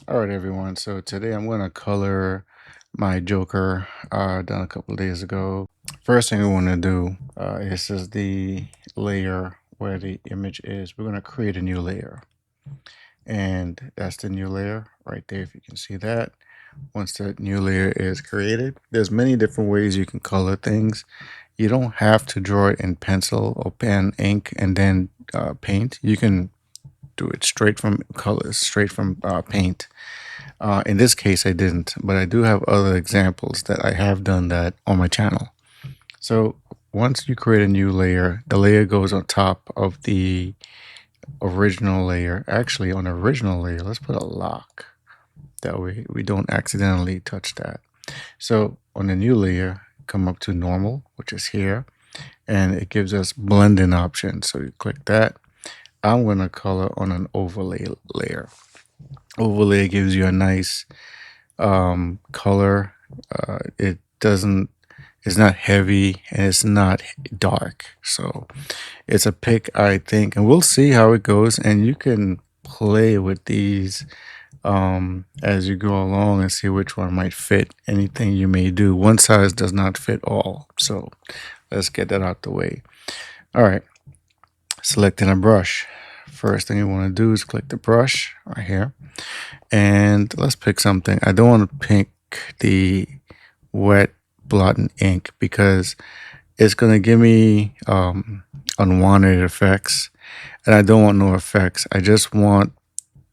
All right, everyone. So today I'm going to color my Joker done a couple of days ago. First thing we want to do is the layer where the image is. We're going to create a new layer. And that's the new layer right there, if you can see that. Once the new layer is created, there's many different ways you can color things. You don't have to draw it in pencil or pen, ink, and then paint. You can do it straight from colors, straight from paint. In this case, I didn't, but I do have other examples that I have done that on my channel. So once you create a new layer, the layer goes on top of the original layer. Actually, on the original layer, let's put a lock. That way we don't accidentally touch that. So on the new layer, come up to normal, which is here, and it gives us blending option. So you click that. I'm going to color on an overlay layer. Overlay gives you a nice color. It doesn't, it's not heavy and it's not dark. So it's a pick, I think, and we'll see how it goes. And you can play with these as you go along and see which one might fit anything you may do. One size does not fit all. So let's get that out the way. All right, selecting a brush. First thing you want to do is click the brush right here. And let's pick something. I don't want to pick the wet blotting ink because it's going to give me unwanted effects. And I don't want no effects. I just want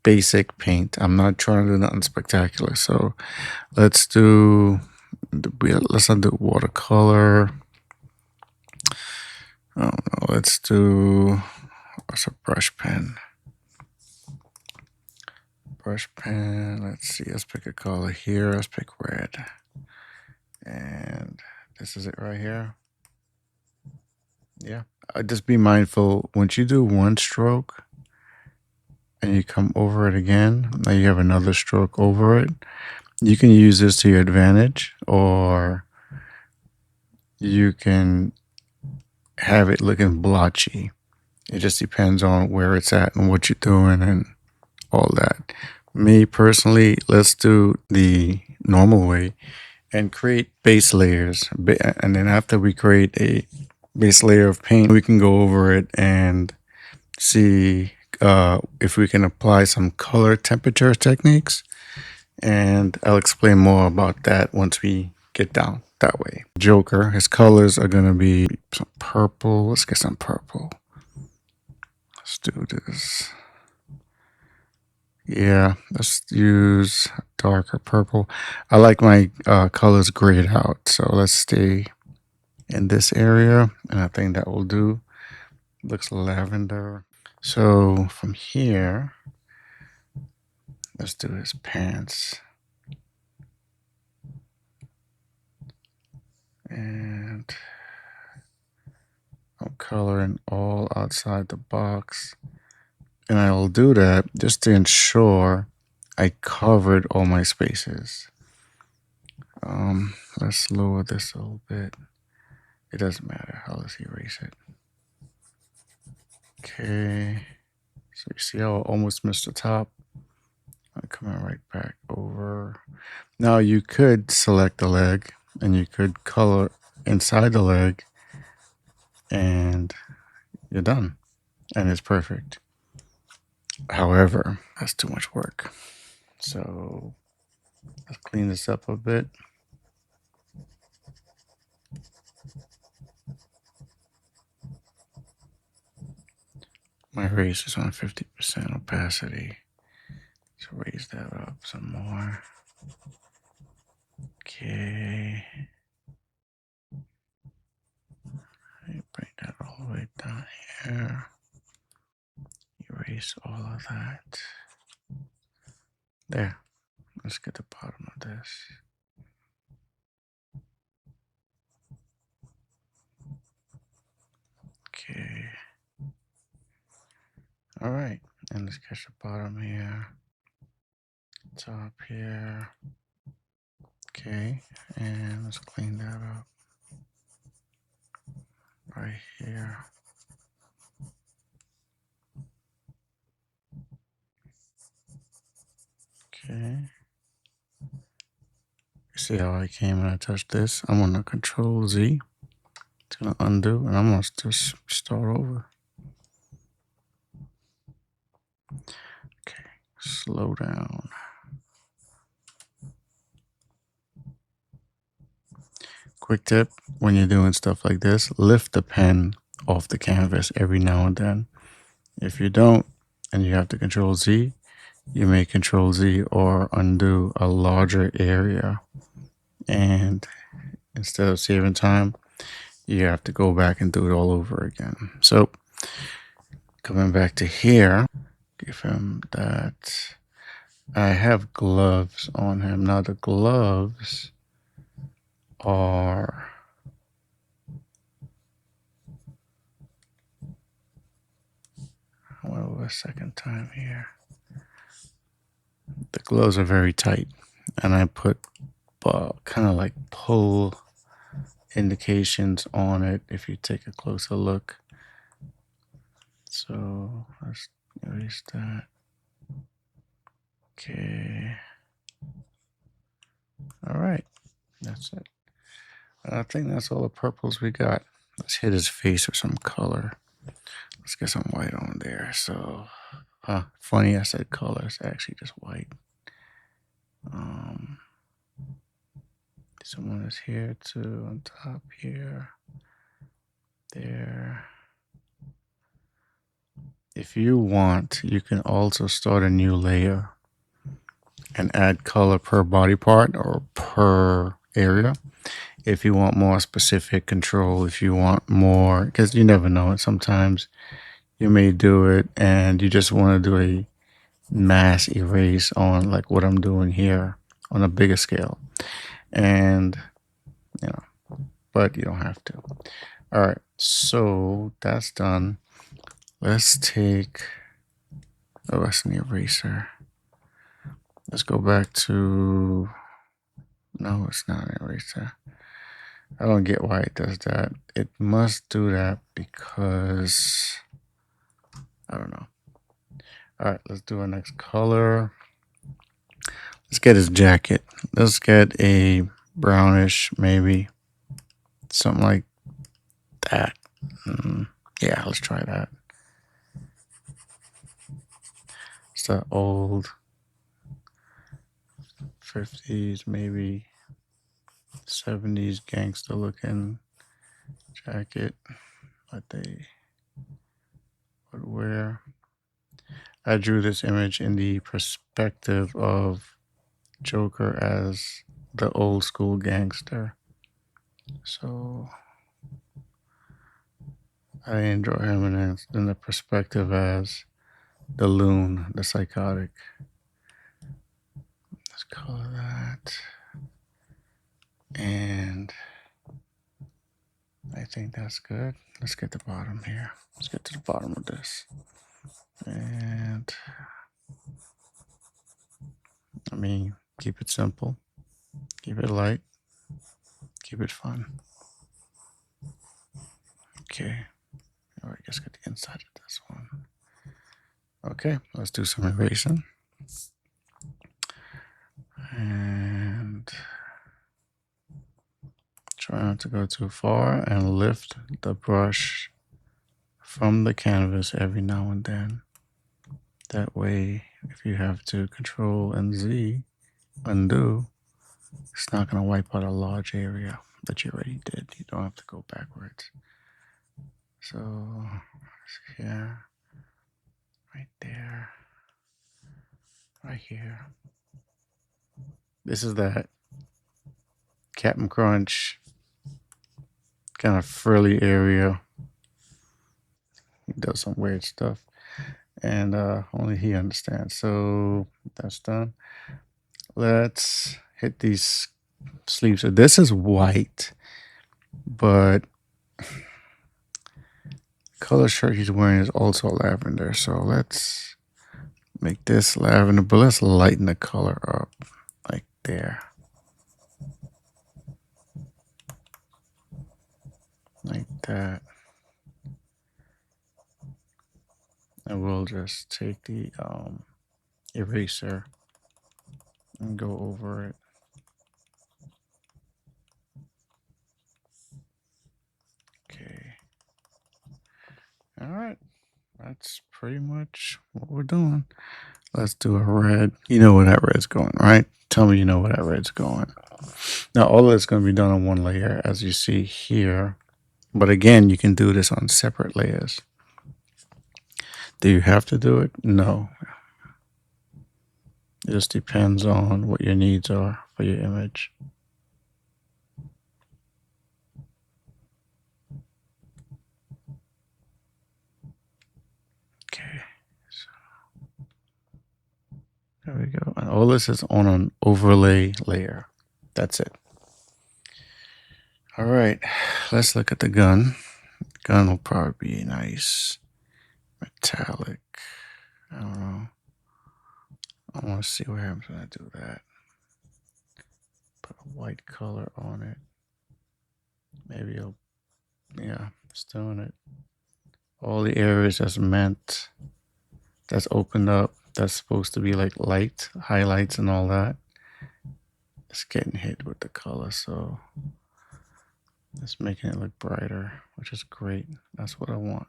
basic paint. I'm not trying to do nothing spectacular. So let's let's not do watercolor. I don't know. Let's do, what's a brush pen? Brush pen. Let's see. Let's pick a color here. Let's pick red. And this is it right here. Yeah. Just be mindful once you do one stroke and you come over it again, now you have another stroke over it. You can use this to your advantage, or you can have it looking blotchy. It just depends on where it's at and what you're doing and all that. Me personally, let's do the normal way and create base layers. And then after we create a base layer of paint, we can go over it and see if we can apply some color temperature techniques. And I'll explain more about that once we get down that way. Joker, his colors are going to be some purple. Let's get some purple. Let's do this. Yeah, let's use darker purple. I like my colors grayed out, so let's stay in this area, and I think that will do. Looks lavender. So from here, let's do his pants. And I'm coloring all outside the box. And I'll do that just to ensure I covered all my spaces. Let's lower this a little bit. It doesn't matter. I'll just erase it. Okay. So you see how I almost missed the top? I'm coming right back over. Now you could select the leg and you could color inside the leg and you're done. And it's perfect. However, that's too much work. So let's clean this up a bit. My erase is on 50% opacity. Let's raise that up some more. Okay. Bring that all the way down here. Erase all of that. There. Let's get the bottom of this. Okay. All right. And let's catch the bottom here. Top here. Okay. And let's clean that up. Right here. Okay. See how I came and I touched this? I'm gonna Control Z. It's gonna undo, and I'm gonna just start over. Okay, slow down. Quick tip, when you're doing stuff like this, lift the pen off the canvas every now and then. If you don't, and you have to Control Z, you may Control Z or undo a larger area. And instead of saving time, you have to go back and do it all over again. So coming back to here, give him that. I have gloves on him. Now the gloves are a second time here. The gloves are very tight, and I put kind of like pull indications on it if you take a closer look. So let's erase that. Okay. All right, that's it. I think that's all the purples we got. Let's hit his face with some color. Let's get some white on there. So, funny I said color. It's actually just white. Someone is here too on top here. There. If you want, you can also start a new layer and add color per body part or per area. If you want more specific control, if you want more, because you never know, sometimes you may do it and you just want to do a mass erase on like what I'm doing here on a bigger scale. And, but you don't have to. All right, so that's done. Let's take, that's an eraser. Let's go back to, no, it's not an eraser. I don't get why it does that. It must do that because, I don't know. All right, let's do our next color. Let's get his jacket. Let's get a brownish, maybe something like that. Yeah, let's try that. It's the old 50s, maybe 70s gangster looking jacket that they would wear. I drew this image in the perspective of Joker as the old school gangster. So I enjoy him in the perspective as the loon, the psychotic. Let's color that. And I think that's good. Let's get the bottom here. Let's get to the bottom of this. And I mean, keep it simple, keep it light, keep it fun. Okay. All right, let's get the inside of this one. Okay, let's do some erasing. And try not to go too far and lift the brush from the canvas every now and then. That way, if you have to Control and Z, undo, it's not going to wipe out a large area that you already did. You don't have to go backwards. So, here, right there, right here. This is that Captain Crunch kind of frilly area. He does some weird stuff, and only he understands. So that's done. Let's hit these sleeves. So this is white, but color shirt he's wearing is also lavender. So let's make this lavender, but let's lighten the color up like there. Like that. And we'll just take the eraser and go over it. Okay. All right. That's pretty much what we're doing. Let's do a red. You know where that red's going, right? Tell me you know where that red's going. Now, all of it's going to be done on one layer, as you see here. But again, you can do this on separate layers. Do you have to do it? No. It just depends on what your needs are for your image. Okay. So there we go. And all this is on an overlay layer. That's it. All right. Let's look at the gun. Gun will probably be nice metallic. I don't know. I want to see what happens when I do that. Put a white color on it. Maybe it'll, yeah, it's doing it. All the areas that's opened up, that's supposed to be like light, highlights and all that. It's getting hit with the color, so it's making it look brighter, which is great. That's what I want.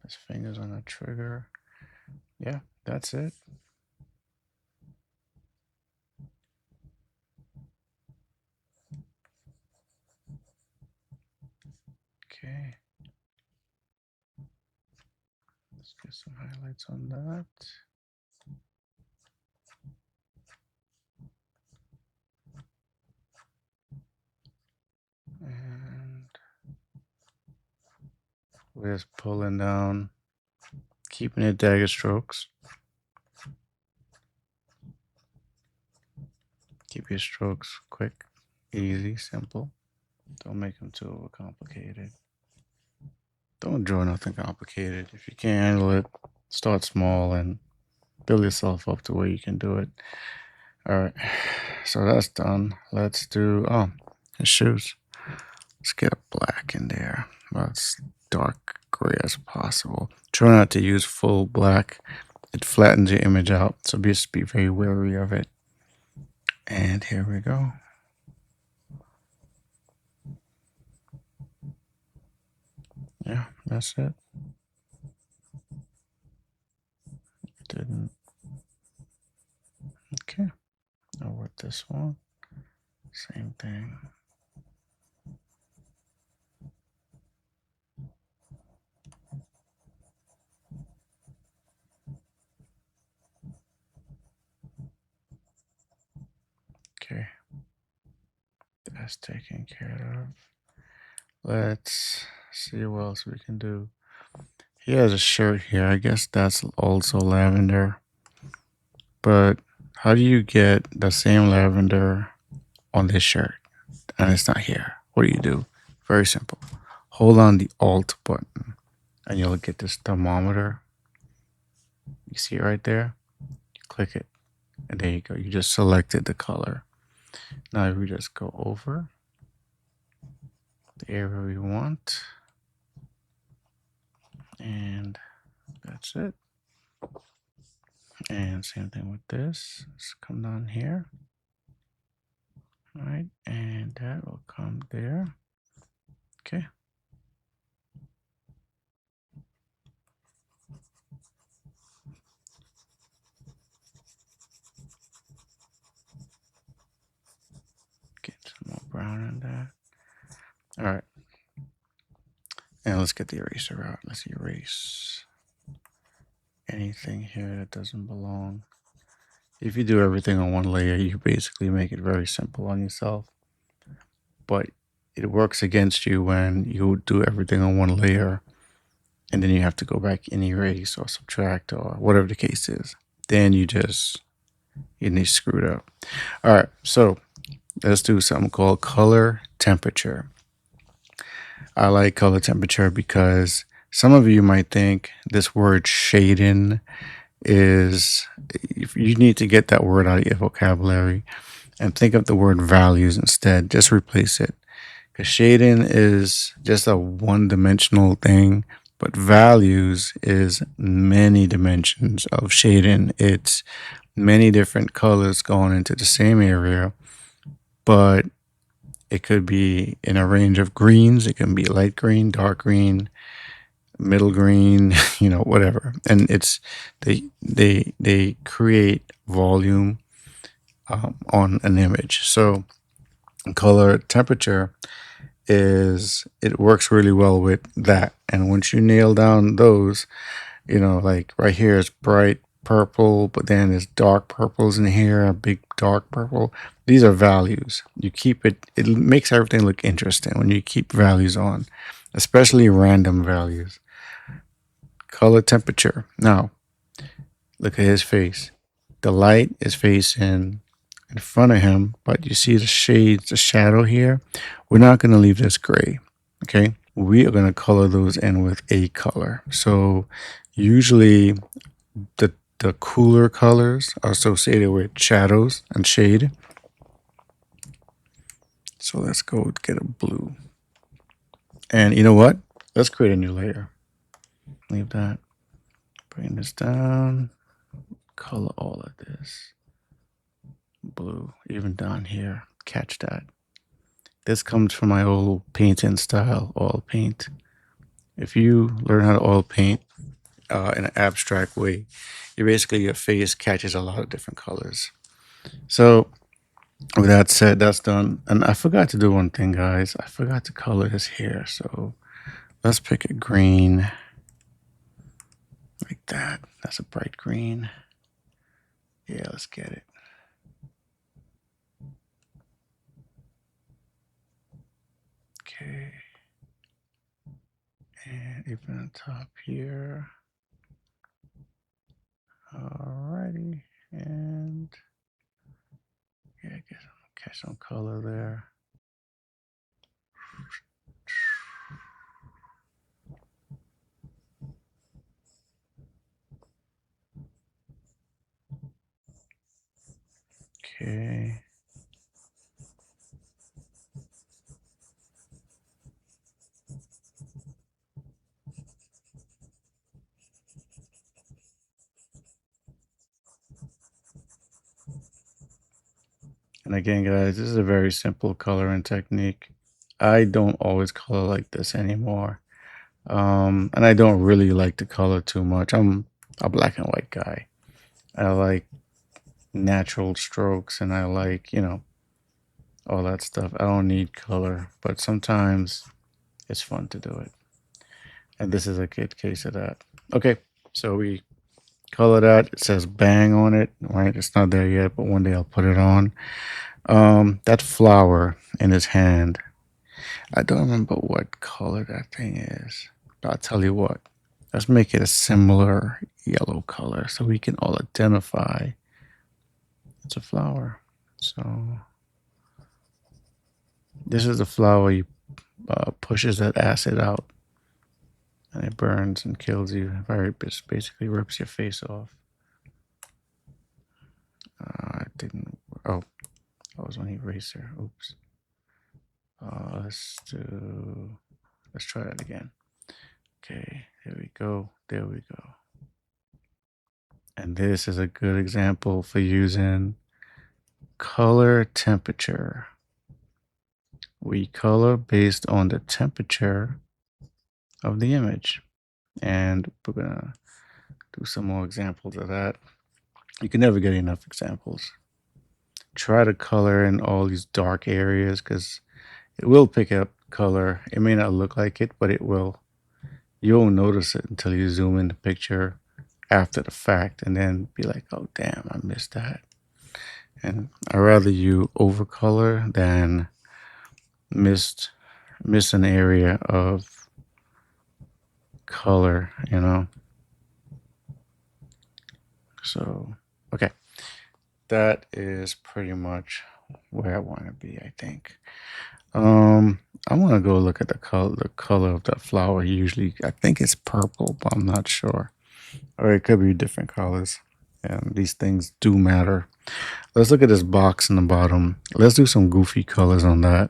His fingers on the trigger. Yeah, that's it. Okay. Let's get some highlights on that. And we're just pulling down, keeping it dagger strokes. Keep your strokes quick, easy, simple. Don't make them too complicated. Don't draw nothing complicated. If you can't handle it, start small and build yourself up to where you can do it. All right, so that's done. Let's do, his shoes. Let's get a black in there. Well, it's dark gray as possible. Try not to use full black. It flattens your image out, so just be very wary of it. And here we go. Yeah, that's it. Didn't. Okay. Now with this one, same thing. Okay. That's taken care of. Let's see what else we can do. He has a shirt here. I guess that's also lavender. But how do you get the same lavender on this shirt and it's not here? What do? Very simple. Hold on the Alt button and you'll get this thermometer. You see it right there? You click it and there you go. You just selected the color. Now we just go over the area we want. And that's it. And same thing with this. Let's come down here. All right, and that will come there. Okay. Get some more brown in that. All right. And let's get the eraser out. Let's erase anything here that doesn't belong. If you do everything on one layer, you basically make it very simple on yourself. But it works against you when you do everything on one layer and then you have to go back and erase or subtract or whatever the case is. Then you need screwed up. All right, so let's do something called color temperature. I like color temperature because some of you might think this word shading is, if you need to get that word out of your vocabulary and think of the word values instead. Just replace it, because shading is just a one-dimensional thing, but values is many dimensions of shading. It's many different colors going into the same area, but it could be in a range of greens. It can be light green, dark green, middle green, whatever. And they create volume on an image. So color temperature is it works really well with that. And once you nail down those, like right here is bright purple, but then there's dark purples in here, a big dark purple. These are values. You keep it makes everything look interesting when you keep values on, especially random values. Color temperature. Now, look at his face. The light is facing in front of him, but you see the shades, the shadow here. We're not going to leave this gray. Okay. We are going to color those in with a color. So usually the cooler colors are associated with shadows and shade. So let's go get a blue. And you know what? Let's create a new layer. Leave that. Bring this down. Color all of this blue, even down here. Catch that. This comes from my old painting style, oil paint. If you learn how to oil paint in an abstract way, your face catches a lot of different colors. So with that said, that's done. And I forgot to do one thing, guys. I forgot to color his hair. So let's pick a green like that. That's a bright green. Yeah, let's get it. Okay. And even on top here. Alrighty. And yeah, catch some color there. Okay. And again, guys, this is a very simple coloring technique. I don't always color like this anymore. And I don't really like to color too much. I'm a black and white guy. I like natural strokes and I like, all that stuff. I don't need color, but sometimes it's fun to do it. And this is a good case of that. Okay, so we color that. It says bang on it, right? It's not there yet, but one day I'll put it on. That flower in his hand. I don't remember what color that thing is. But I'll tell you what. Let's make it a similar yellow color so we can all identify it's a flower. So this is the flower. You pushes that acid out and it burns and kills you. Basically rips your face off. I didn't. Oh, I was on eraser. Oops. Let's try that again. Okay, there we go. There we go. And this is a good example for using color temperature. We color based on the temperature of the image. And we're gonna do some more examples of that. You can never get enough examples. Try to color in all these dark areas because it will pick up color. It may not look like it, but it will. You won't notice it until you zoom in the picture after the fact and then be like, oh, damn, I missed that. And I'd rather you overcolor than miss an area of color, So, okay. That is pretty much where I want to be, I think. I want to go look at the color of that flower. Usually, I think it's purple, but I'm not sure. Or it could be different colors. And these things do matter. Let's look at this box in the bottom. Let's do some goofy colors on that.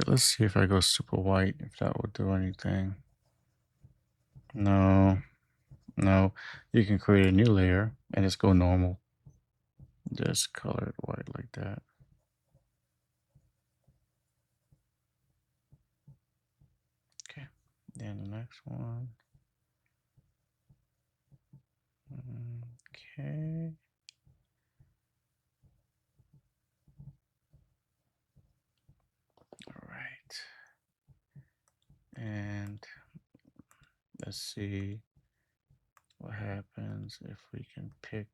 Let's see if I go super white, if that would do anything. No. Now you can create a new layer and just go normal. Just color it white like that. Okay. Then the next one. Okay. All right. And let's see what happens if we can pick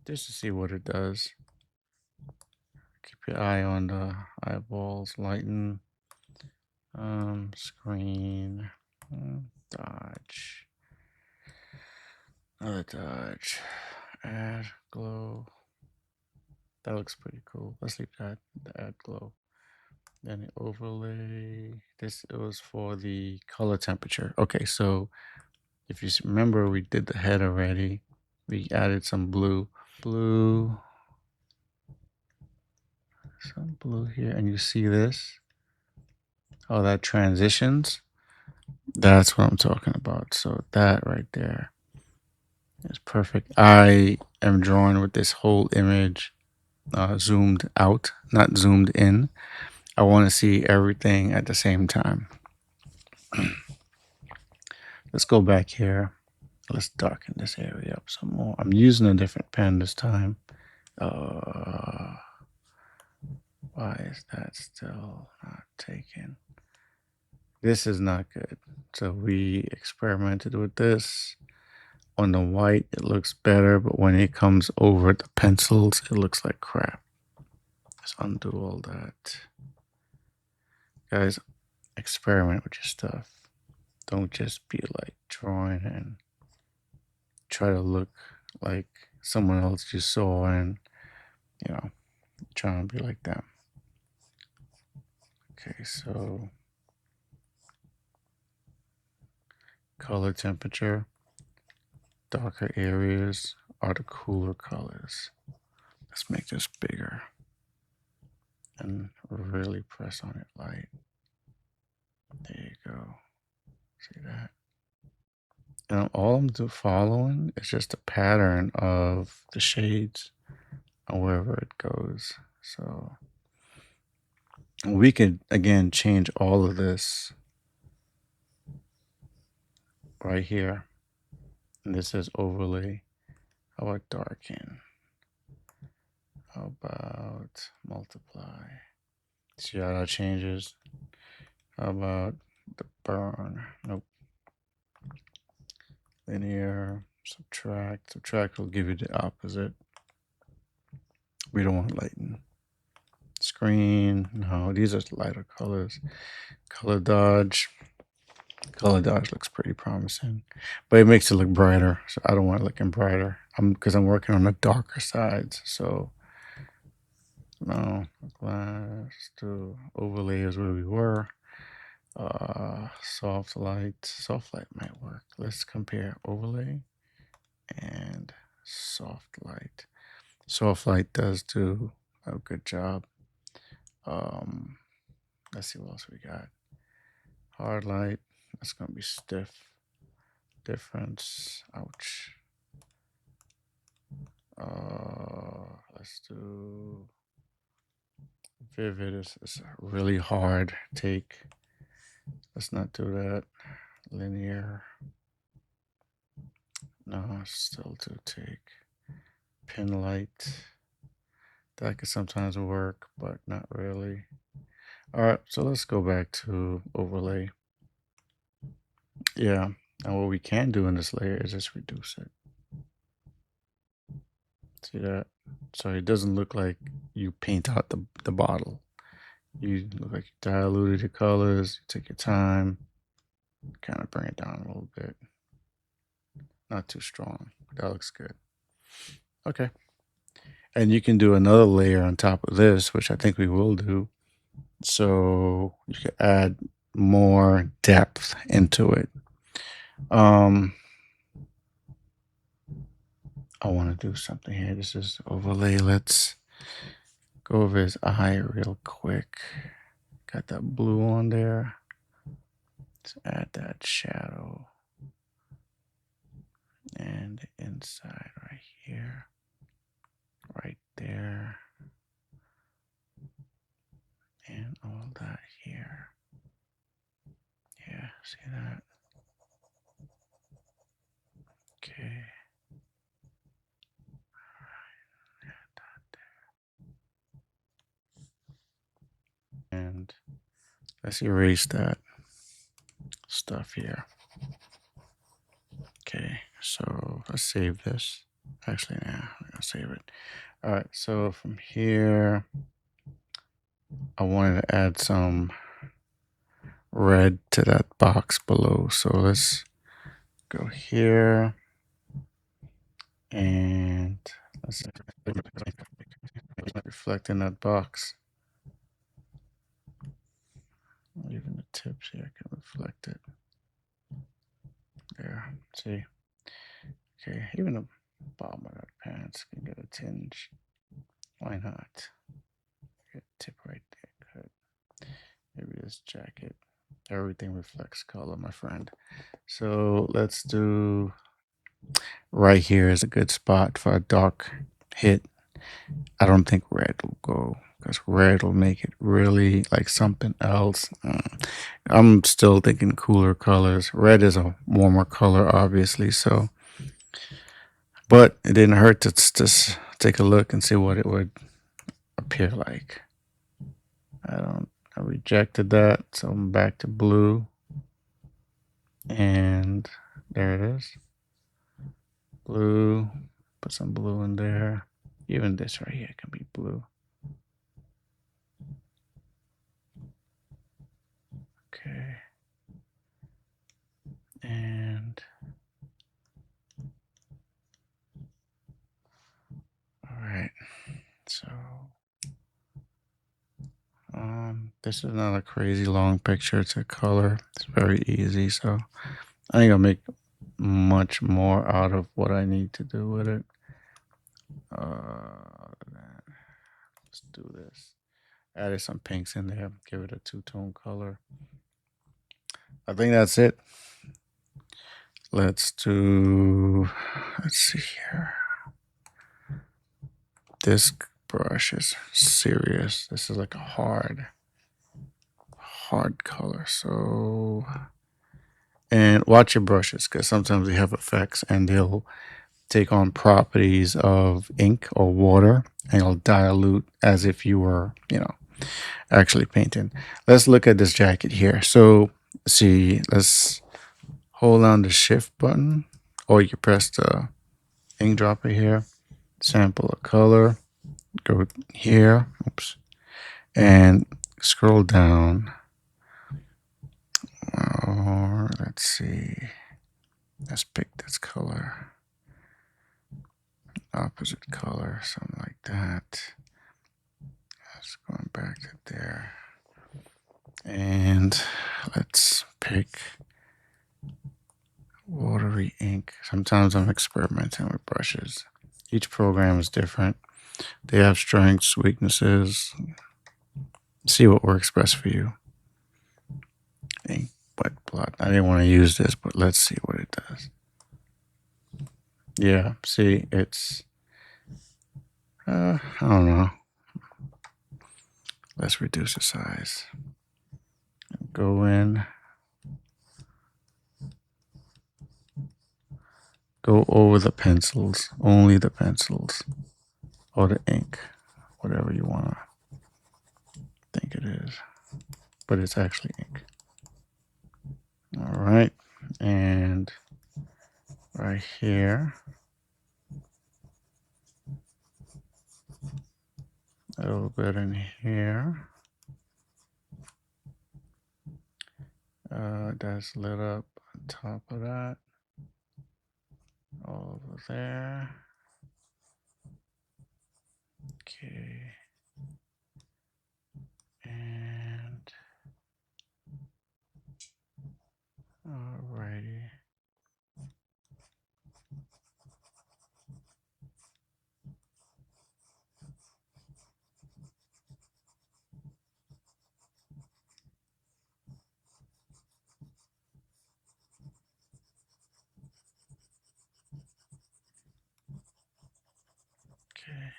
just to see what it does. Keep your eye on the eyeballs, lighten, screen, dodge, another dodge, add glow. That looks pretty cool. Let's leave that, the add glow. Then the overlay. This it was for the color temperature. Okay, so if you remember, we did the head already. We added some blue, some blue here, and you see this? How that transitions? That's what I'm talking about. So that right there is perfect. I am drawn with this whole image zoomed out, not zoomed in. I want to see everything at the same time. Let's go back here. Let's darken this area up some more. I'm using a different pen this time. Why is that still not taken? This is not good. So we experimented with this. On the white, it looks better, but when it comes over the pencils, it looks like crap. Let's undo all that. Guys, experiment with your stuff. Don't just be like drawing and try to look like someone else you saw and, you know, trying to be like them. Okay, so color temperature, darker areas are the cooler colors. Let's make this bigger and really press on it light. There you go. See that? And all I'm following is just a pattern of the shades and wherever it goes. So we could again change all of this right here. And this is overlay. How about darken? How about multiply? See how that changes? How about the burn? Nope. Linear, subtract. Subtract will give you the opposite. We don't want lighten. Screen, no, these are lighter colors. Color dodge. Color dodge looks pretty promising, but it makes it look brighter. So I don't want it looking brighter. Because I'm working on the darker sides. So no, let's do overlay is where we were. Soft light might work. Let's compare overlay and soft light. Soft light does do a good job. Let's see what else we got. Hard light, that's gonna be stiff. Difference, ouch. Let's do vivid is a really hard take. Let's not do that. Linear. No, still to take. Pin light. That could sometimes work, but not really. All right, so let's go back to overlay. Yeah, and what we can do in this layer is just reduce it. See that? So it doesn't look like you paint out the bottle. You look like you diluted the colors, you take your time, kind of bring it down a little bit. Not too strong. That looks good. Okay. And you can do another layer on top of this, which I think we will do. So you can add more depth into it. I want to do something here. This is overlay. Let's go over his eye real quick. Got that blue on there. Let's add that shadow. and the inside right here, right there, and all that here. Yeah, see that? Okay. And let's erase that stuff here. Okay, so let's save this. Actually, nah, I'm gonna save it. All right, so from here, I wanted to add some red to that box below. So let's go here and let's reflect in that box. Even the tips here can reflect it. There, see? Okay, even the bottom of that pants can get a tinge. Why not? Get a tip right there. Good. Maybe this jacket. Everything reflects color, my friend. So let's do right here is a good spot for a dark hit. I don't think red will go because red will make it really like something else. I'm still thinking cooler colors. Red is a warmer color, obviously. So, but it didn't hurt to just take a look and see what it would appear like. I rejected that, so I'm back to blue, and there it is. Blue. Put some blue in there. Even this right here can be blue. Okay. And all right. So this is not a crazy long picture to color. It's very easy. So I think I'll make much more out of what I need to do with it. Let's do this. Added some pinks in there. Give it a two-tone color. I think that's it. Let's see here. This brush is serious. This is like a hard color. So, and watch your brushes because sometimes they have effects and they'll take on properties of ink or water and it'll dilute as if you were, actually painting. Let's look at this jacket here. So, see, let's hold on the shift button or you can press the ink dropper here, sample a color, go here, oops, and scroll down. Or let's see, let's pick this color, opposite color, something like that. Let's go back to there. And let's pick watery ink. Sometimes I'm experimenting with brushes. Each program is different. They have strengths, weaknesses. See what works best for you. Ink wet blot. I didn't want to use this, but let's see what it does. Yeah, see, it's, I don't know. Let's reduce the size. Go in. Go over the pencils, only the pencils, or the ink, whatever you want to think it is. But it's actually ink. All right, and right here, a little bit in here. That's lit up on top of that. Over there. Okay. And alrighty. Okay.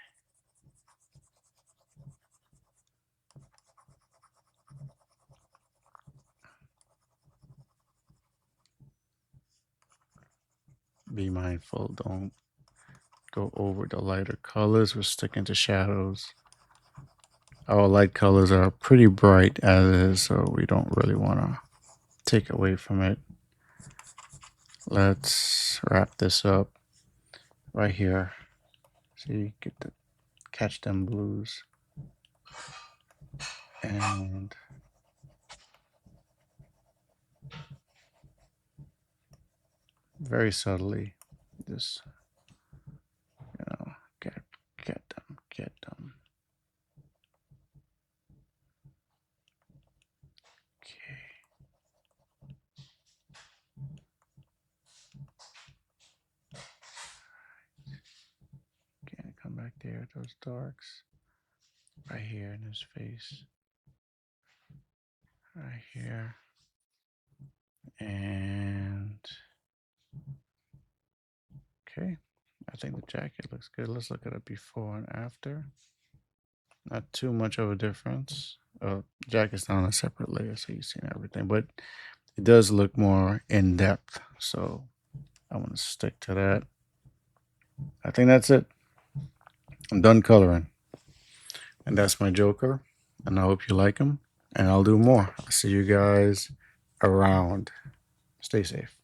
Be mindful, don't go over the lighter colors. We're sticking to shadows. Our light colors are pretty bright as is, so we don't really want to take away from it. Let's wrap this up right here. See, get to catch them blues. And very subtly, just, get get them. Okay. Can't come back there, those darks. Right here in his face. Right here. And okay. I think the jacket looks good. Let's look at it before and after. Not too much of a difference. Jacket's on a separate layer, so you've seen everything, but it does look more in depth. So I'm gonna stick to that. I think that's it. I'm done coloring. And that's my Joker. And I hope you like him. And I'll do more. I'll see you guys around. Stay safe.